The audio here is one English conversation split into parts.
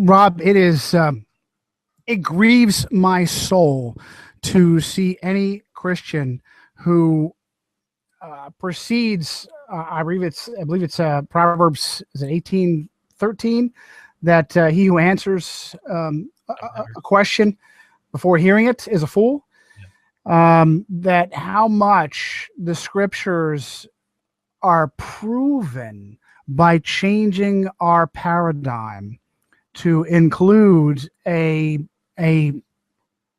Rob, it is it grieves my soul to see any Christian who proceeds. I believe it's Proverbs, is it 18:13, that he who answers a question before hearing it is a fool. That how much the scriptures are proven by changing our paradigm to include a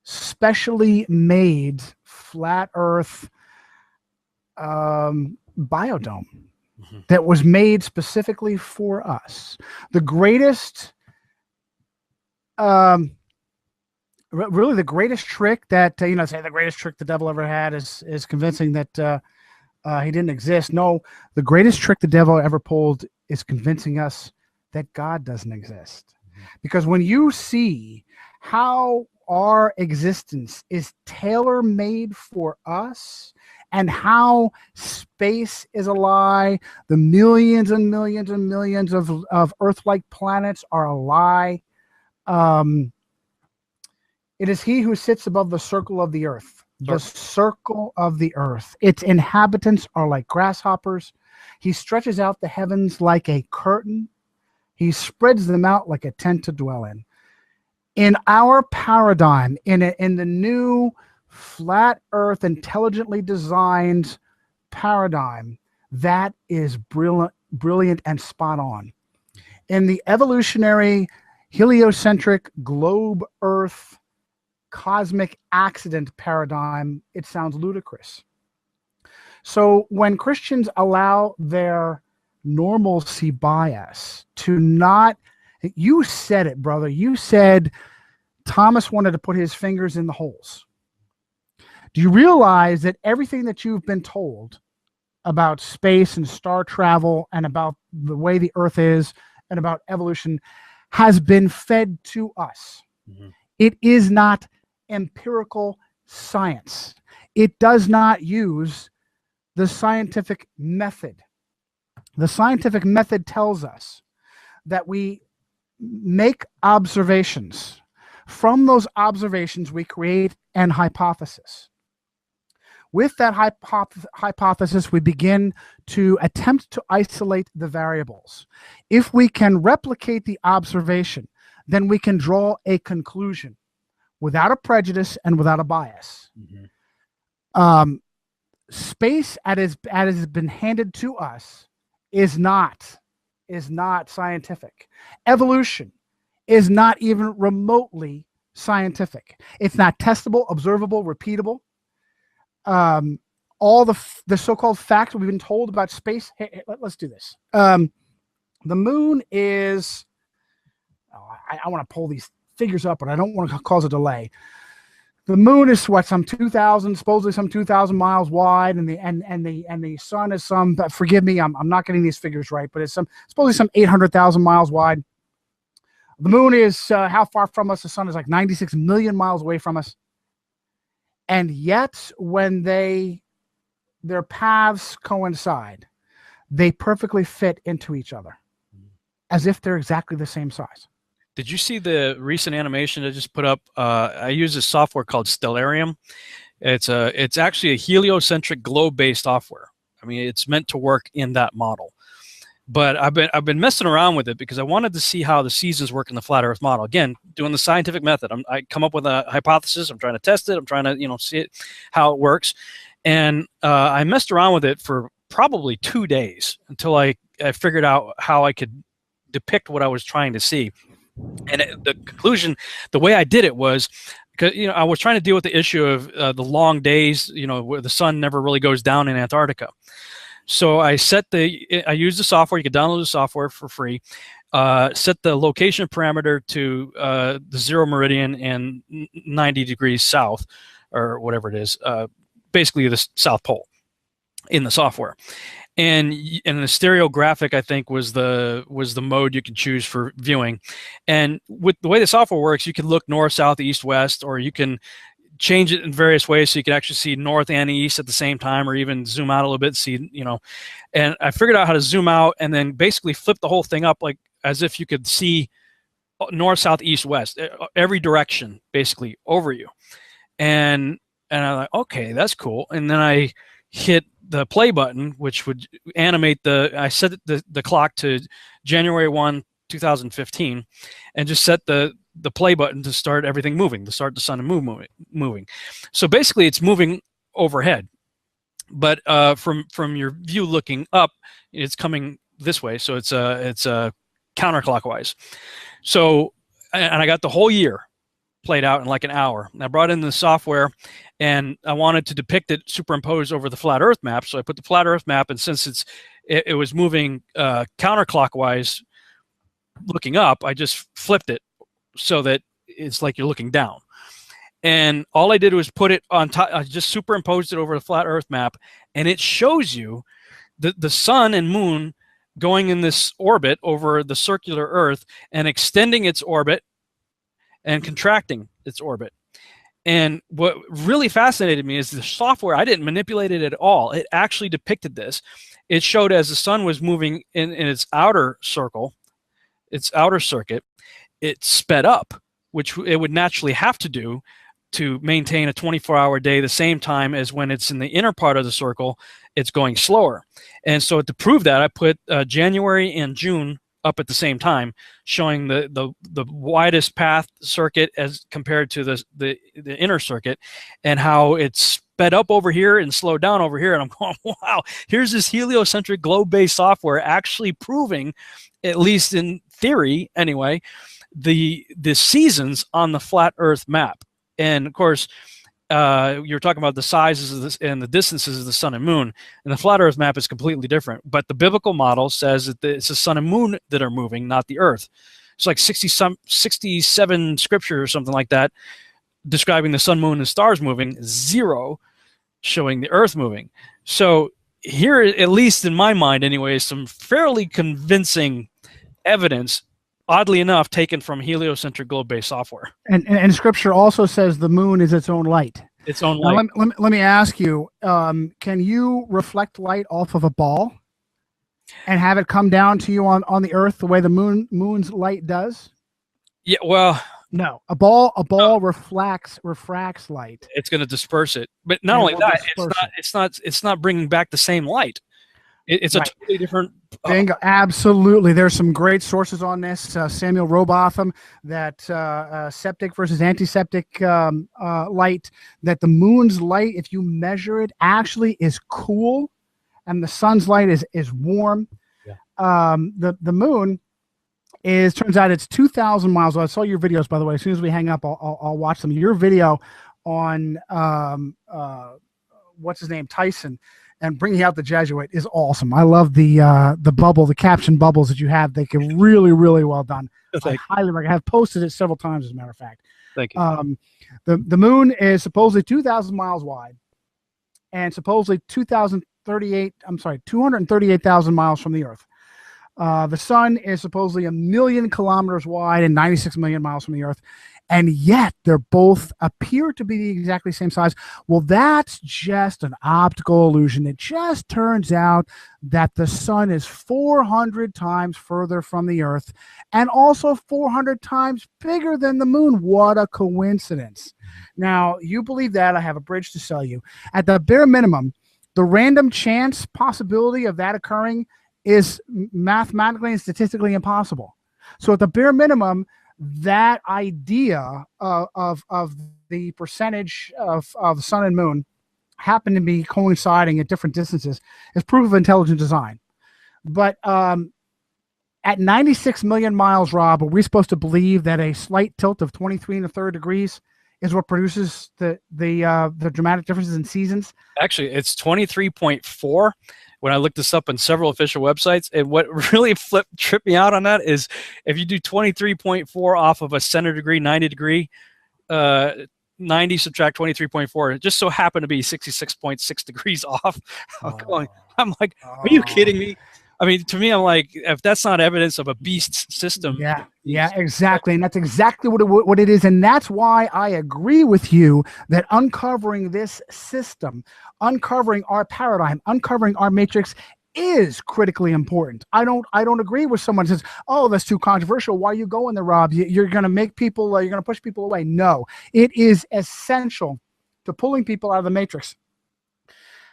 specially made flat earth biodome that was made specifically for us. The greatest really the greatest trick that say the greatest trick the devil ever had is convincing that he didn't exist. No, the greatest trick the devil ever pulled is convincing us that God doesn't exist. Because when you see how our existence is tailor-made for us, and how space is a lie, the millions and millions and millions of Earth-like planets are a lie. It is he who sits above the circle of the earth. The circle of the earth. Its inhabitants are like grasshoppers. He stretches out the heavens like a curtain. He spreads them out like a tent to dwell in. In our paradigm, in the new flat earth, intelligently designed paradigm, that is brilliant and spot on. In the evolutionary, heliocentric, globe earth, cosmic accident paradigm, it sounds ludicrous. So when Christians allow their normalcy bias to not, you said it, brother, you said Thomas wanted to put his fingers in the holes. Do you realize that everything that you've been told about space and star travel and about the way the earth is and about evolution has been fed to us? It is not empirical science. It does not use the scientific method. The scientific method tells us that we make observations. From those observations, we create an hypothesis. With that hypothesis, we begin to attempt to isolate the variables. If we can replicate the observation, then we can draw a conclusion without a prejudice and without a bias. Space as it has been handed to us is not scientific. Evolution is not even remotely scientific. It's not testable, observable, repeatable. All the so-called facts we've been told about space. Hey, let's do this. The moon is, I want to pull these figures up, but I don't want to cause a delay. The moon is what, supposedly some 2,000 miles wide, and the sun is some, forgive me, I'm not getting these figures right, but it's supposedly some 800,000 miles wide. The moon is how far from us? The sun is like 96 million miles away from us. And yet, when their paths coincide, they perfectly fit into each other, as if they're exactly the same size. Did you see the recent animation I just put up? I use a software called Stellarium. It's actually a heliocentric globe-based software. I mean, it's meant to work in that model. But I've been messing around with it because I wanted to see how the seasons work in the flat Earth model. Again, doing the scientific method. I come up with a hypothesis. I'm trying to test it. I'm trying to see it, how it works. And I messed around with it for probably 2 days until I figured out how I could depict what I was trying to see. And the conclusion, the way I did it was, because I was trying to deal with the issue of the long days, where the sun never really goes down in Antarctica. So I used the software. You can download the software for free. Set the location parameter to the 0 meridian and 90 degrees south, or whatever it is, basically the South Pole in the software. And the stereographic, I think, was the mode you can choose for viewing. And with the way the software works, you can look north, south, east, west, or you can change it in various ways so you can actually see north and east at the same time, or even zoom out a little bit, see, and I figured out how to zoom out and then basically flip the whole thing up like as if you could see north, south, east, west, every direction basically over you. And I'm like, okay, that's cool. And then I hit the play button, which would animate I set the clock to January 1, 2015, and just set the play button to start everything moving, to start the sun and moon moving. So basically it's moving overhead. But from your view looking up, it's coming this way. So it's counterclockwise. So, and I got the whole year played out in like an hour. And I brought in the software, and I wanted to depict it superimposed over the flat Earth map. So I put the flat Earth map, and since it was moving counterclockwise, looking up, I just flipped it so that it's like you're looking down. And all I did was put it on top. I just superimposed it over the flat Earth map, and it shows you the sun and moon going in this orbit over the circular Earth and extending its orbit and contracting its orbit. And what really fascinated me is the software. I didn't manipulate it at all. It actually depicted this. It showed as the sun was moving in its outer circle, its outer circuit, it sped up, which it would naturally have to do to maintain a 24-hour day the same time as when it's in the inner part of the circle, it's going slower. And so to prove that, I put January and June up at the same time, showing the widest path circuit as compared to the inner circuit, and how it's sped up over here and slowed down over here. And I'm going, wow, here's this heliocentric globe-based software actually proving, at least in theory anyway, the seasons on the flat Earth map. And of course, you're talking about the sizes of this and the distances of the sun and moon, and the flat Earth map is completely different. But the biblical model says that it's the sun and moon that are moving, not the Earth. It's like 67 scripture or something like that describing the sun, moon, and stars moving, 0 showing the Earth moving. So here, at least in my mind anyway, is some fairly convincing evidence, oddly enough, taken from heliocentric globe-based software. And Scripture also says the moon is its own light. Its own light. Now, let me ask you, can you reflect light off of a ball and have it come down to you on the Earth the way the moon's light does? Yeah, well, no. A ball refracts light. It's going to disperse it. But not only that, it's not bringing back the same light. It's a totally different. Bingo, absolutely. There's some great sources on this. Samuel Robotham, that septic versus antiseptic light, that the moon's light, if you measure it, actually is cool, and the sun's light is warm. Yeah. The moon turns out it's 2,000 miles. I saw your videos, by the way. As soon as we hang up, I'll watch them. Your video on what's his name, Tyson, and bringing out the Jesuit is awesome. I love the caption bubbles that you have. They can really, really well done. I highly recommend. I have posted it several times, as a matter of fact. Thank you. The moon is supposedly 2,000 miles wide, and supposedly 238,000 miles from the Earth. The sun is supposedly 1 million kilometers wide and 96 million miles from the Earth. And yet they're both appear to be the exactly same size. Well, that's just an optical illusion. It just turns out that the sun is 400 times further from the Earth and also 400 times bigger than the moon. What a coincidence. Now, you believe that, I have a bridge to sell you. At the bare minimum, the random chance possibility of that occurring is mathematically and statistically impossible. So at the bare minimum, that idea of the percentage of the sun and moon happen to be coinciding at different distances is proof of intelligent design. But at 96 million miles, Rob, are we supposed to believe that a slight tilt of 23 1/3 degrees is what produces the dramatic differences in seasons? Actually, it's 23.4. When I looked this up on several official websites, and what really tripped me out on that is if you do 23.4 off of a center degree, 90 degree, 90 subtract 23.4, it just so happened to be 66.6 degrees off. I'm like, are you kidding me? I mean, to me, I'm like, if that's not evidence of a beast system. Yeah, exactly. And that's exactly what it is. And that's why I agree with you that uncovering this system, uncovering our paradigm, uncovering our matrix is critically important. I don't agree with someone who says, "Oh, that's too controversial. Why are you going there, Rob? You're going to make people, you're going to push people away." No, it is essential to pulling people out of the matrix.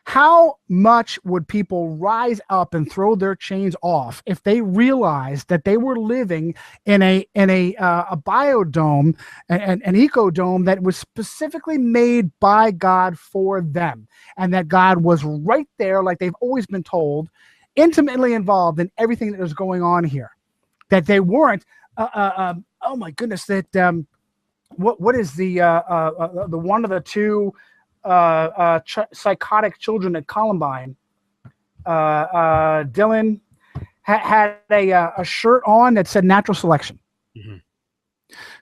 How much would people rise up and throw their chains off if they realized that they were living in a biodome, an ecodome that was specifically made by God for them, and that God was right there, like they've always been told, intimately involved in everything that was going on here, that they weren't. Oh my goodness! That what is the one of the two psychotic children at Columbine? Dylan had a shirt on that said "natural selection." Mm-hmm.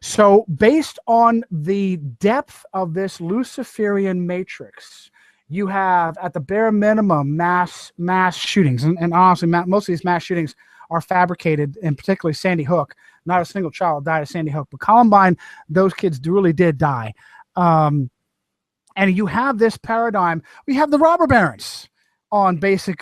So, based on the depth of this Luciferian matrix, you have, at the bare minimum, mass shootings, and honestly, most of these mass shootings are fabricated, and particularly Sandy Hook. Not a single child died of Sandy Hook, but Columbine, those kids really did die. And you have this paradigm. We have the robber barons on basing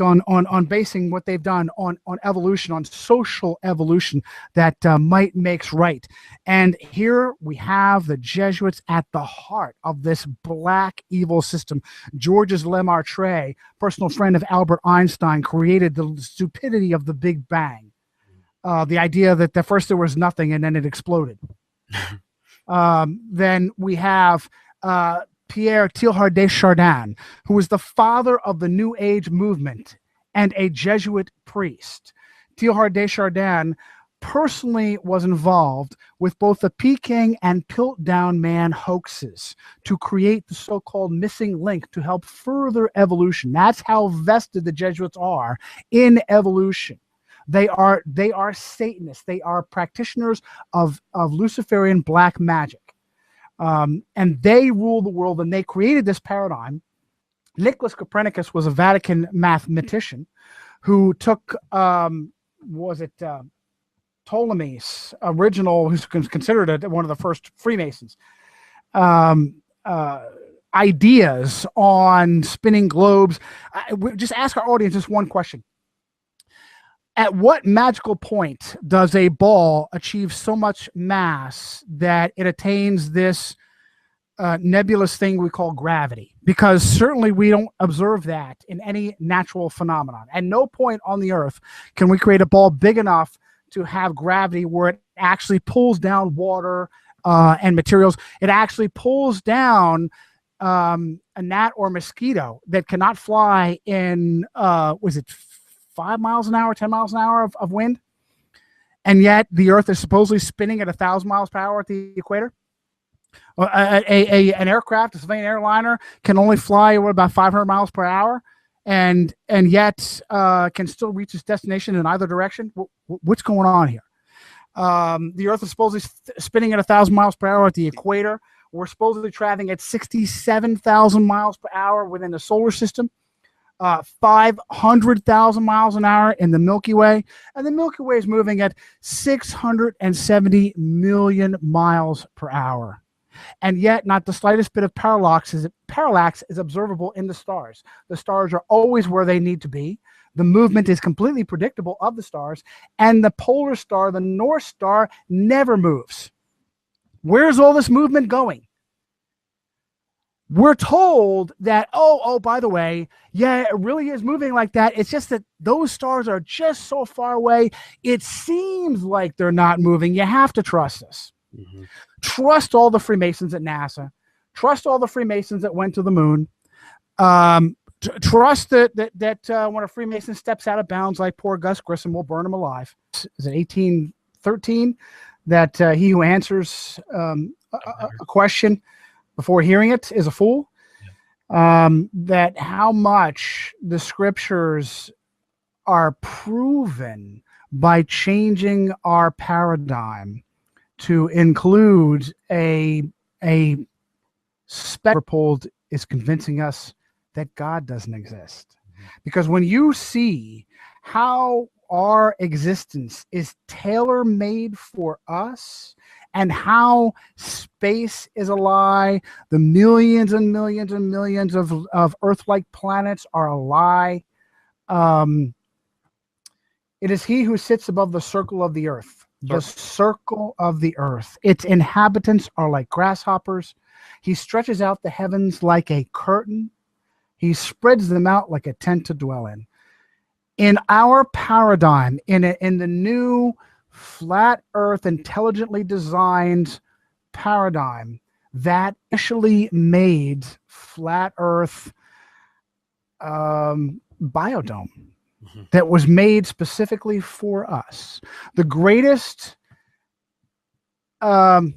what they've done on evolution, on social evolution, that might makes right. And here we have the Jesuits at the heart of this black evil system. Georges Lemaitre, personal friend of Albert Einstein, created the stupidity of the Big Bang. The idea that the first there was nothing and then it exploded. Then we have Pierre Teilhard de Chardin, who was the father of the New Age movement and a Jesuit priest. Teilhard de Chardin personally was involved with both the Peking and Piltdown Man hoaxes to create the so-called missing link to help further evolution. That's how vested the Jesuits are in evolution. They are Satanists. They are practitioners of Luciferian black magic. And they rule the world, and they created this paradigm. Nicholas Copernicus was a Vatican mathematician who took, Ptolemy's original, who's considered one of the first Freemasons, ideas on spinning globes. Just ask our audience just one question. At what magical point does a ball achieve so much mass that it attains this nebulous thing we call gravity? Because certainly we don't observe that in any natural phenomenon. At no point on the earth can we create a ball big enough to have gravity where it actually pulls down water and materials. It actually pulls down a gnat or mosquito that cannot fly in, 5 miles an hour, 10 miles an hour of wind, and yet the Earth is supposedly spinning at 1,000 miles per hour at the equator. An aircraft, a civilian airliner, can only fly about 500 miles per hour, and yet can still reach its destination in either direction. What's going on here? The Earth is supposedly spinning at 1,000 miles per hour at the equator. We're supposedly traveling at 67,000 miles per hour within the solar system. 500,000 miles an hour in the Milky Way, and the Milky Way is moving at 670 million miles per hour. And yet not the slightest bit of parallax is observable in the stars. The stars are always where they need to be. The movement is completely predictable of the stars, and the polar star, the North Star, never moves. Where's all this movement going? We're told that, by the way, yeah, it really is moving like that. It's just that those stars are just so far away. It seems like they're not moving. You have to trust us. Mm-hmm. Trust all the Freemasons at NASA. Trust all the Freemasons that went to the moon. Trust that when a Freemason steps out of bounds, like poor Gus Grissom, we'll burn him alive. Is it 1813 that he who answers a question before hearing it is a fool? That how much the scriptures are proven by changing our paradigm to include a spectral is convincing us that God doesn't exist. Because when you see how our existence is tailor-made for us, and how space is a lie, the millions and millions and millions of Earth-like planets are a lie, It is he who sits above the circle of the earth, the Circle. circle of the earth. Its inhabitants are like grasshoppers. He stretches out the heavens like a curtain. He spreads them out like a tent to dwell in. In our paradigm, in the new flat earth, intelligently designed paradigm that initially made flat earth biodome, that was made specifically for us. The greatest, really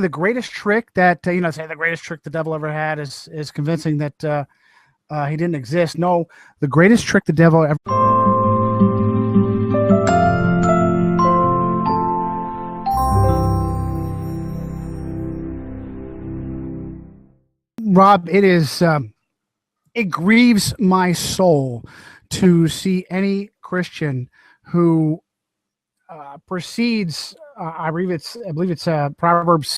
the greatest trick that, say the greatest trick the devil ever had is convincing that he didn't exist. No, the greatest trick the devil ever. Rob, it grieves my soul to see any Christian who proceeds. I believe it's Proverbs